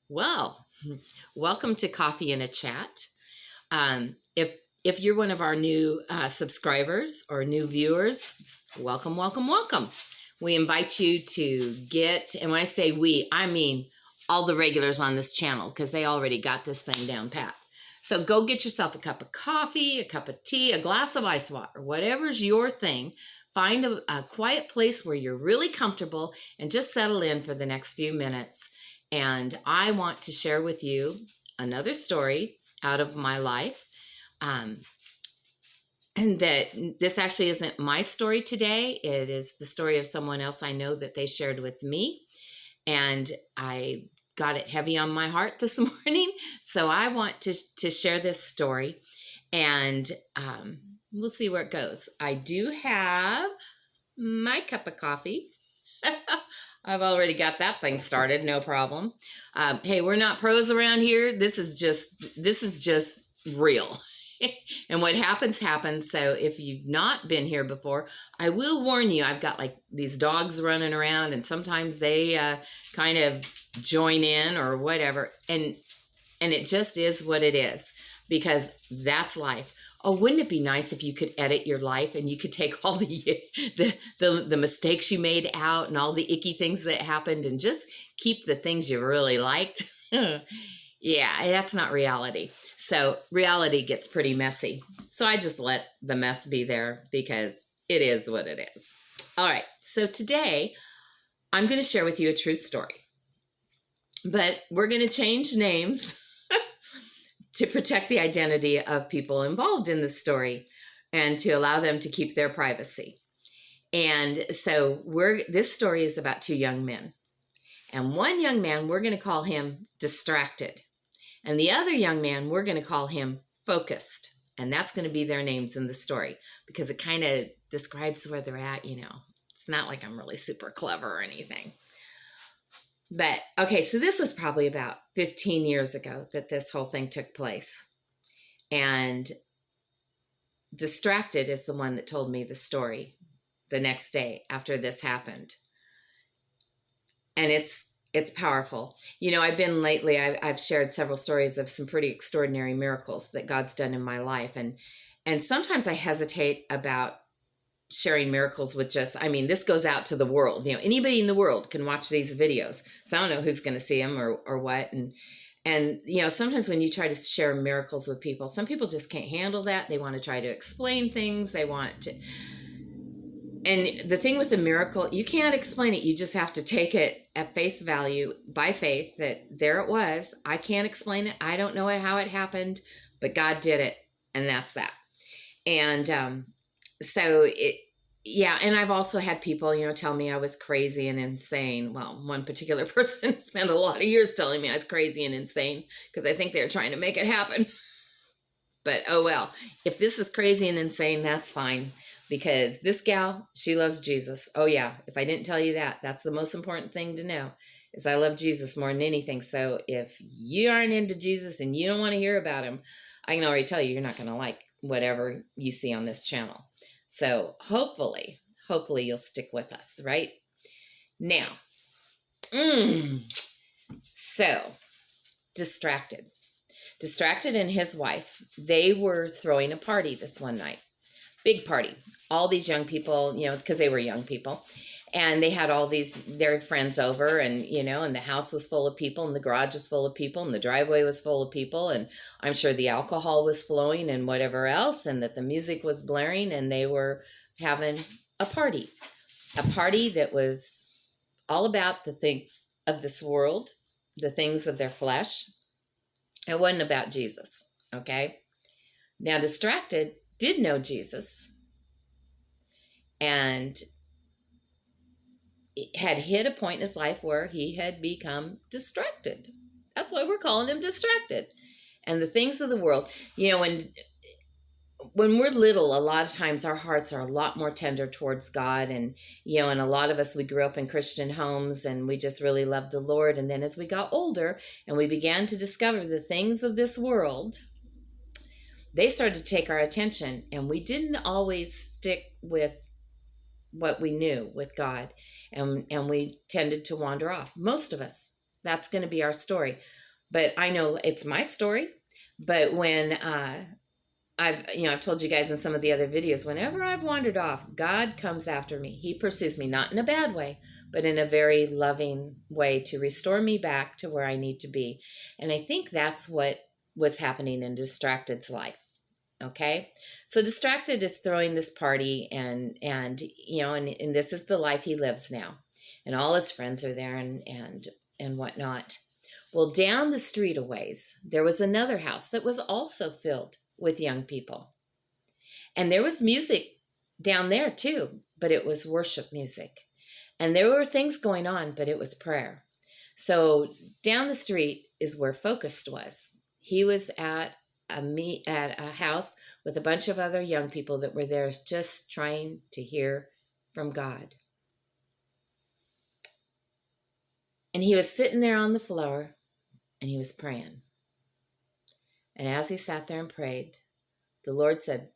Well, welcome to Coffee and a Chat. If you're one of our new subscribers or new viewers, welcome, welcome, welcome. We invite you to get, and when I say we, I mean all the regulars on this channel because they already got this thing down pat. So go get yourself a cup of coffee, a cup of tea, a glass of ice water, whatever's your thing. Find a quiet place where you're really comfortable and just settle in for the next few minutes. And I want to share with you another story out of my life. And that this actually isn't my story today. It is the story of someone else I know that they shared with me. And I got it heavy on my heart this morning. So I want to share this story. And we'll see where it goes. I do have my cup of coffee. I've already got that thing started, no problem. Hey, we're not pros around here. This is just real. And what happens. So if you've not been here before, I will warn you, I've got like these dogs running around and sometimes they kind of join in or whatever. And it just is what it is because that's life. Oh, wouldn't it be nice if you could edit your life and you could take all the mistakes you made out and all the icky things that happened and just keep the things you really liked? Yeah, that's not reality. So reality gets pretty messy. So I just let the mess be there because it is what it is. All right. So today I'm going to share with you a true story, but we're going to change names to protect the identity of people involved in the story and to allow them to keep their privacy. And so this story is about two young men. And one young man, we're going to call him Distracted. And the other young man, we're going to call him Focused. And that's going to be their names in the story because it kind of describes where they're at, you know. It's not like I'm really super clever or anything. But, okay, so this was probably about 15 years ago that this whole thing took place. And Distracted is the one that told me the story the next day after this happened. And it's powerful. You know, I've shared several stories of some pretty extraordinary miracles that God's done in my life. And sometimes I hesitate about sharing miracles with this goes out to the world. You know, anybody in the world can watch these videos. So I don't know who's going to see them or what. And, you know, sometimes when you try to share miracles with people, some people just can't handle that. They want to try to explain things. They want to. And the thing with the miracle, you can't explain it. You just have to take it at face value by faith that there it was. I can't explain it. I don't know how it happened, but God did it. And that's that. And and I've also had people, you know, tell me I was crazy and insane. Well, one particular person spent a lot of years telling me I was crazy and insane because I think they're trying to make it happen. But oh well, if this is crazy and insane, that's fine. Because this gal, she loves Jesus. Oh yeah, if I didn't tell you that, that's the most important thing to know, is I love Jesus more than anything. So if you aren't into Jesus and you don't want to hear about him, I can already tell you, you're not going to like whatever you see on this channel. So hopefully you'll stick with us, right? Now, so Distracted and his wife, they were throwing a party this one night. Big party. All these young people, you know, because they were young people. And they had all their friends over and, you know, and the house was full of people and the garage was full of people and the driveway was full of people. And I'm sure the alcohol was flowing and whatever else, and that the music was blaring, and they were having a party that was all about the things of this world, the things of their flesh. It wasn't about Jesus. Okay. Now, Distracted did know Jesus and had hit a point in his life where he had become distracted. That's why we're calling him Distracted. And the things of the world, you know, when we're little, a lot of times our hearts are a lot more tender towards God. And, you know, and a lot of us, we grew up in Christian homes and we just really loved the Lord. And then as we got older and we began to discover the things of this world, they started to take our attention, and we didn't always stick with what we knew with God, and we tended to wander off. Most of us. that's going to be our story. But I know it's my story. But when I've told you guys in some of the other videos, whenever I've wandered off, God comes after me. He pursues me, not in a bad way, but in a very loving way to restore me back to where I need to be. And I think that's what was happening in Distracted's life. Okay. So Distracted is throwing this party and this is the life he lives now. And all his friends are there and whatnot. Well, down the street a ways, there was another house that was also filled with young people. And there was music down there too, but it was worship music. And there were things going on, but it was prayer. So down the street is where Focused was. He was at a house with a bunch of other young people that were there just trying to hear from God. And he was sitting there on the floor and he was praying. And as he sat there and prayed, the Lord said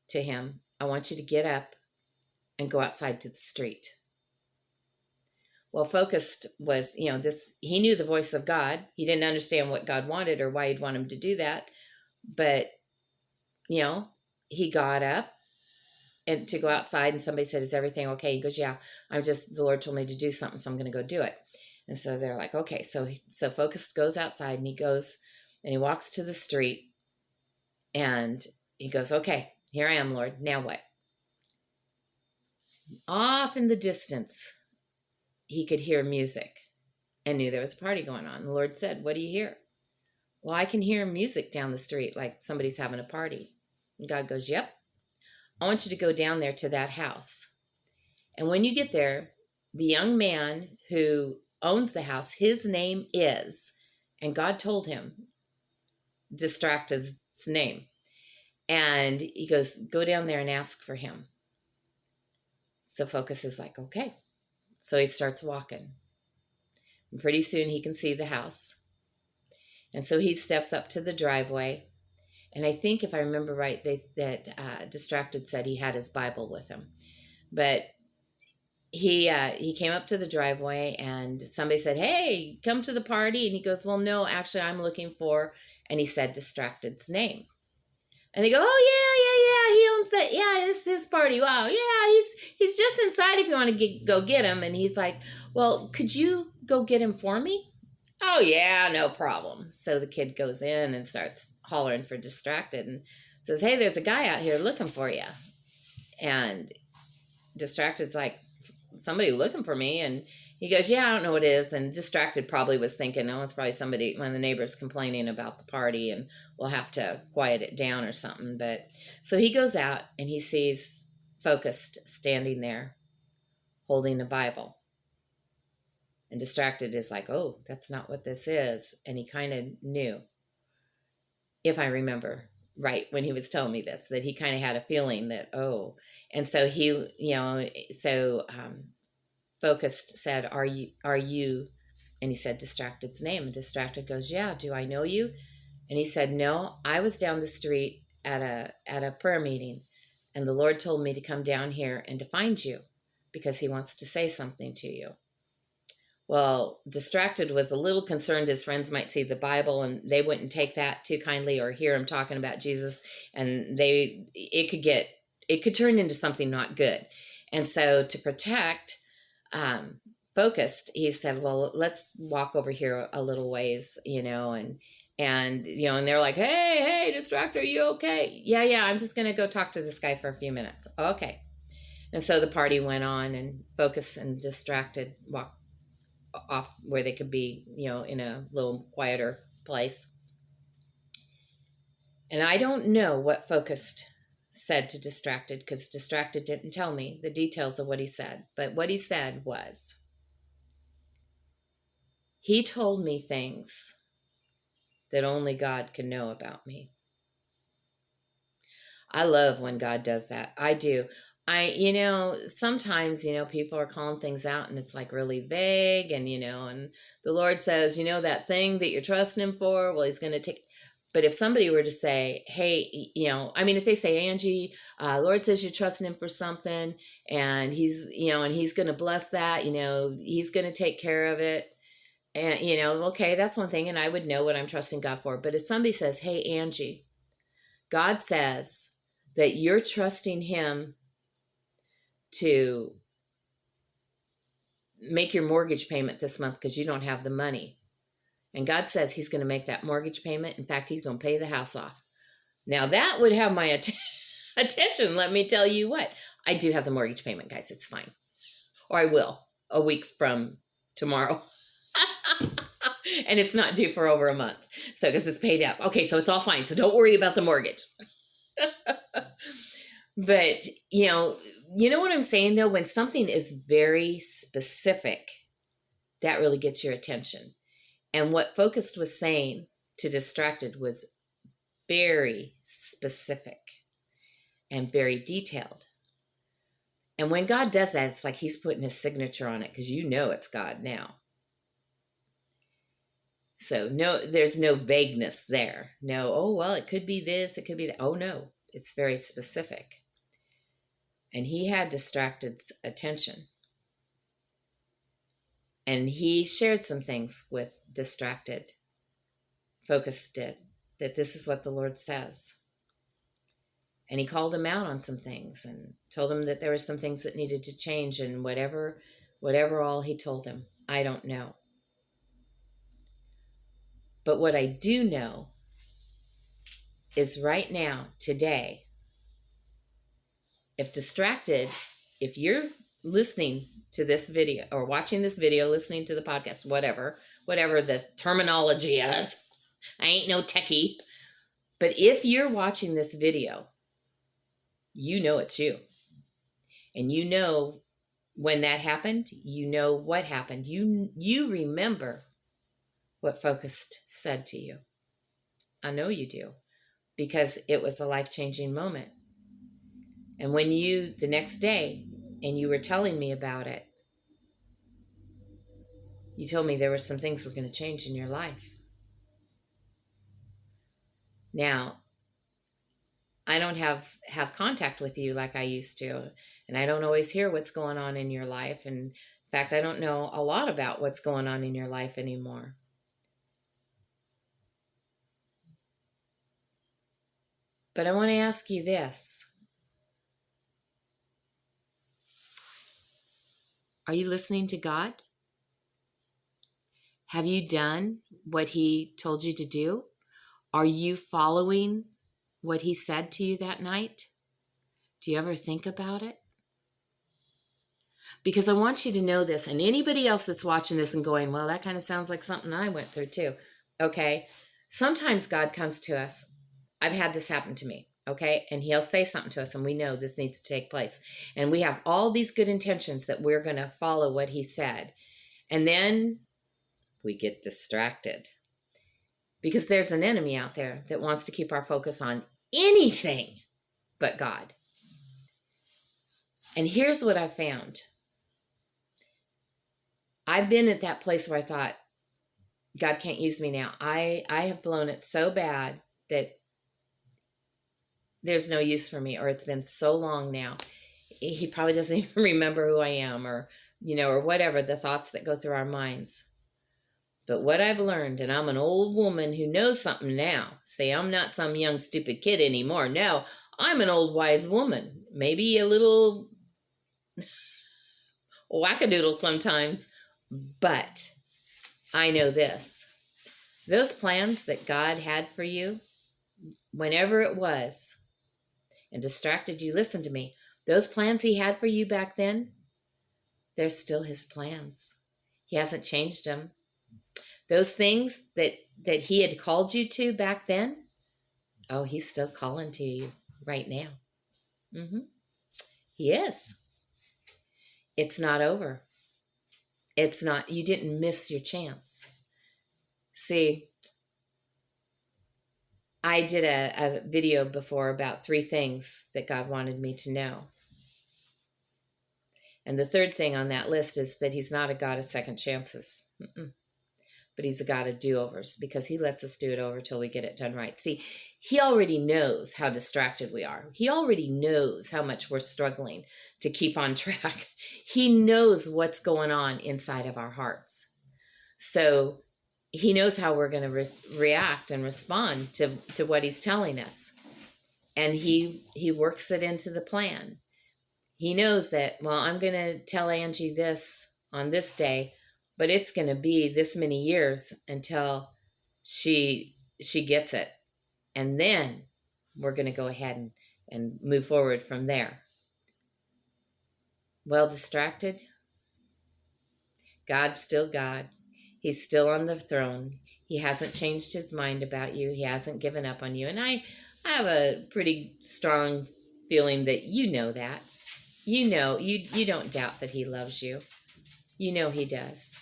to him, I want you to get up and go outside to the street. Well, Focused was, he knew the voice of God. He didn't understand what God wanted or why he'd want him to do that. But, he got up and to go outside and somebody said, is everything okay? He goes, yeah, the Lord told me to do something, so I'm going to go do it. And so they're like, okay. So Focused goes outside and he goes and he walks to the street and he goes, okay, here I am, Lord. Now what? Off in the distance, he could hear music and knew there was a party going on. The Lord said, what do you hear? Well, I can hear music down the street like somebody's having a party. And God goes, yep. I want you to go down there to that house. And when you get there, the young man who owns the house, his name is, and God told him, Distracted's name. And he goes, go down there and ask for him. So Focus is like, okay. So he starts walking. And pretty soon he can see the house. And so he steps up to the driveway. And I think if I remember right, that Distracted said he had his Bible with him. But he came up to the driveway and somebody said, hey, come to the party. And he goes, well, no, actually I'm looking for, and he said Distracted's name. And they go, oh, yeah, he owns that. Yeah, this is his party. Wow, yeah, he's just inside if you want to go get him. And he's like, well, could you go get him for me? Oh, yeah, no problem. So the kid goes in and starts hollering for Distracted and says, hey, there's a guy out here looking for you. And Distracted's like, somebody looking for me? And he goes, yeah, I don't know what it is. And Distracted probably was thinking, oh, it's probably one of the neighbors complaining about the party and we'll have to quiet it down or something. But so he goes out and he sees Focused standing there holding a Bible. And Distracted is like, oh, that's not what this is. And he kind of knew, if I remember right, when he was telling me this, that he kind of had a feeling that, oh. And so Focused said, are you, and he said Distracted's name. And Distracted goes, yeah, do I know you? And he said, no, I was down the street at a prayer meeting. And the Lord told me to come down here and to find you because he wants to say something to you. Well, Distracted was a little concerned his friends might see the Bible and they wouldn't take that too kindly or hear him talking about Jesus. And it could turn into something not good. And so to protect Focused, he said, well, let's walk over here a little ways, and they're like, hey, Distracted, are you okay? Yeah, I'm just going to go talk to this guy for a few minutes. Okay. And so the party went on and Focused and Distracted walked off where they could be, in a little quieter place. And I don't know what Focused said to Distracted because Distracted didn't tell me the details of what he said. But what he said was, he told me things that only God can know about me. I love when God does that. I do. Sometimes, people are calling things out and it's like really vague and the Lord says, that thing that you're trusting him for, well, he's going to take. But if somebody were to say, hey, if they say, Angie, Lord says you're trusting him for something and he's going to bless that, he's going to take care of it. And, okay, that's one thing. And I would know what I'm trusting God for. But if somebody says, hey, Angie, God says that you're trusting him to make your mortgage payment this month because you don't have the money. And God says he's going to make that mortgage payment. In fact, he's going to pay the house off. Now that would have my attention. Let me tell you what. I do have the mortgage payment, guys. It's fine. Or I will a week from tomorrow. And it's not due for over a month. So because it's paid up. Okay, so it's all fine. So don't worry about the mortgage. But, you know what I'm saying, though? When something is very specific, that really gets your attention. And what Focused was saying to Distracted was very specific and very detailed. And when God does that, it's like he's putting his signature on it because it's God now. So no, there's no vagueness there. No, oh, well, it could be this, it could be that. Oh, no, it's very specific. And he had Distracted's attention. And he shared some things with Distracted. Focused did, that this is what the Lord says. And he called him out on some things and told him that there were some things that needed to change, and whatever all he told him, I don't know. But what I do know is right now, today, if you're listening to this video or watching this video, listening to the podcast, whatever the terminology is, I ain't no techie, but if you're watching this video, it's you. And when that happened, what happened. You remember what Focused said to you. I know you do, because it was a life-changing moment. And when the next day, and you were telling me about it, you told me there were some things were going to change in your life. Now, I don't have contact with you like I used to, and I don't always hear what's going on in your life. And in fact, I don't know a lot about what's going on in your life anymore. But I want to ask you this. Are you listening to God? Have you done what he told you to do? Are you following what he said to you that night? Do you ever think about it? Because I want you to know this, and anybody else that's watching this and going, well, that kind of sounds like something I went through too. Okay. Sometimes God comes to us. I've had this happen to me. Okay. And he'll say something to us, and we know this needs to take place. And we have all these good intentions that we're going to follow what he said. And then we get distracted because there's an enemy out there that wants to keep our focus on anything but God. And here's what I found. I've been at that place where I thought, God can't use me now. I have blown it so bad that there's no use for me, or it's been so long now. He probably doesn't even remember who I am, or whatever the thoughts that go through our minds. But what I've learned, and I'm an old woman who knows something now. See, I'm not some young, stupid kid anymore. No, I'm an old, wise woman. Maybe a little wackadoodle sometimes, but I know this. Those plans that God had for you, whenever it was, and Distracted, you listen to me. Those plans he had for you back then, they're still his plans. He hasn't changed them. Those things that he had called you to back then, oh, he's still calling to you right now. He is. It's not over. It's not, you didn't miss your chance. See, I did a video before about 3 things that God wanted me to know. And the third thing on that list is that he's not a God of second chances. But he's a God of do-overs, because he lets us do it over till we get it done right. See, he already knows how distracted we are. He already knows how much we're struggling to keep on track. He knows what's going on inside of our hearts. So he knows how we're going to react and respond to what he's telling us. And he works it into the plan. He knows that, well, I'm going to tell Angie this on this day, but it's going to be this many years until she gets it. And then we're going to go ahead and move forward from there. Well distracted? God's still God. He's still on the throne. He hasn't changed his mind about you. He hasn't given up on you. And I have a pretty strong feeling that you know that. You know, you don't doubt that he loves you. You know he does.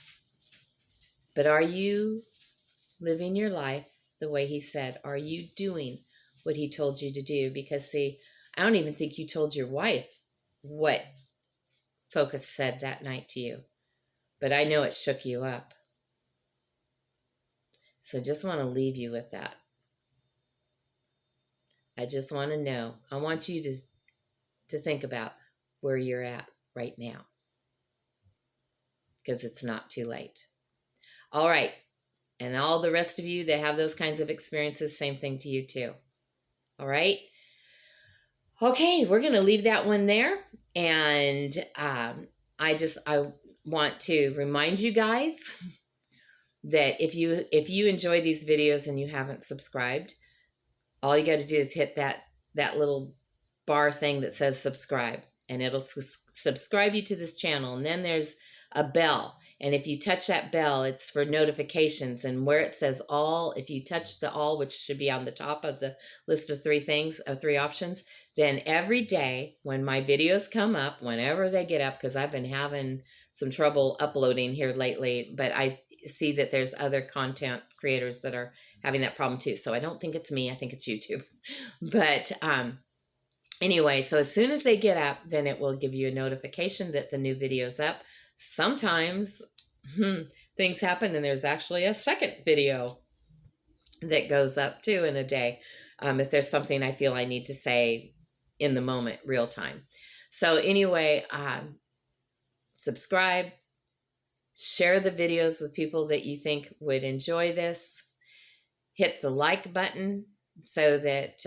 But are you living your life the way he said? Are you doing what he told you to do? Because see, I don't even think you told your wife what Focus said that night to you. But I know it shook you up. So just want to leave you with that. I just want to know. I want you to think about where you're at right now. Because it's not too late. All right. And all the rest of you that have those kinds of experiences, same thing to you too. All right. Okay, we're going to leave that one there. And I want to remind you guys that if you enjoy these videos and you haven't subscribed, all you got to do is hit that little bar thing that says subscribe, and it'll subscribe you to this channel. And then there's a bell. And if you touch that bell, it's for notifications. And where it says all, if you touch the all, which should be on the top of the list of three options, then every day when my videos come up, whenever they get up, because I've been having some trouble uploading here lately, but I see that there's other content creators that are having that problem too. So I don't think it's me. I think it's YouTube. But anyway, so as soon as they get up, then it will give you a notification that the new video's up. Sometimes things happen and there's actually a second video that goes up too in a day. If there's something I feel I need to say in the moment, real time. So anyway, subscribe, share the videos with people that you think would enjoy this. Hit the like button so that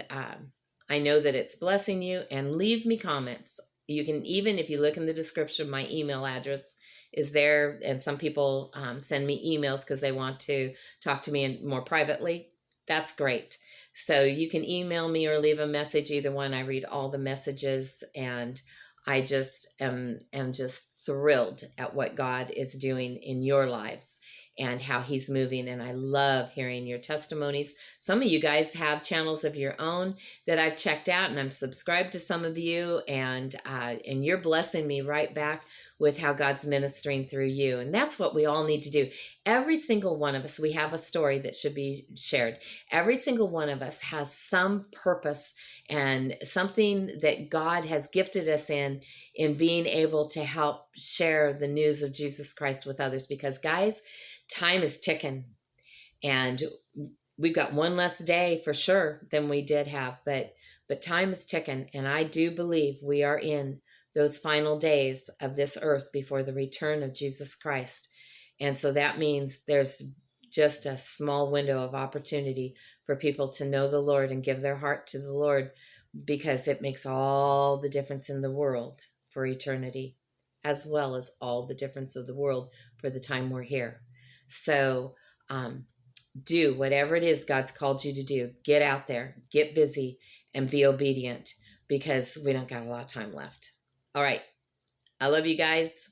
I know that it's blessing you, and leave me comments. You can, even if you look in the description, my email address is there, and some people send me emails because they want to talk to me more privately. That's great. So you can email me or leave a message, either one. I read all the messages, and I just am just thrilled at what God is doing in your lives and how he's moving. And I love hearing your testimonies. Some of you guys have channels of your own that I've checked out, and I'm subscribed to some of you, and you're blessing me right back with how God's ministering through you. And that's what we all need to do. Every single one of us, we have a story that should be shared. Every single one of us has some purpose and something that God has gifted us in being able to help share the news of Jesus Christ with others. Because guys, time is ticking, and we've got one less day for sure than we did have, but time is ticking, and I do believe we are in those final days of this earth before the return of Jesus Christ. And so that means there's just a small window of opportunity for people to know the Lord and give their heart to the Lord, because it makes all the difference in the world for eternity, as well as all the difference of the world for the time we're here. So do whatever it is God's called you to do. Get out there, get busy, and be obedient, because we don't got a lot of time left. All right. I love you guys.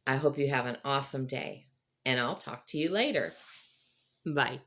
I hope you have an awesome day, and I'll talk to you later. Bye.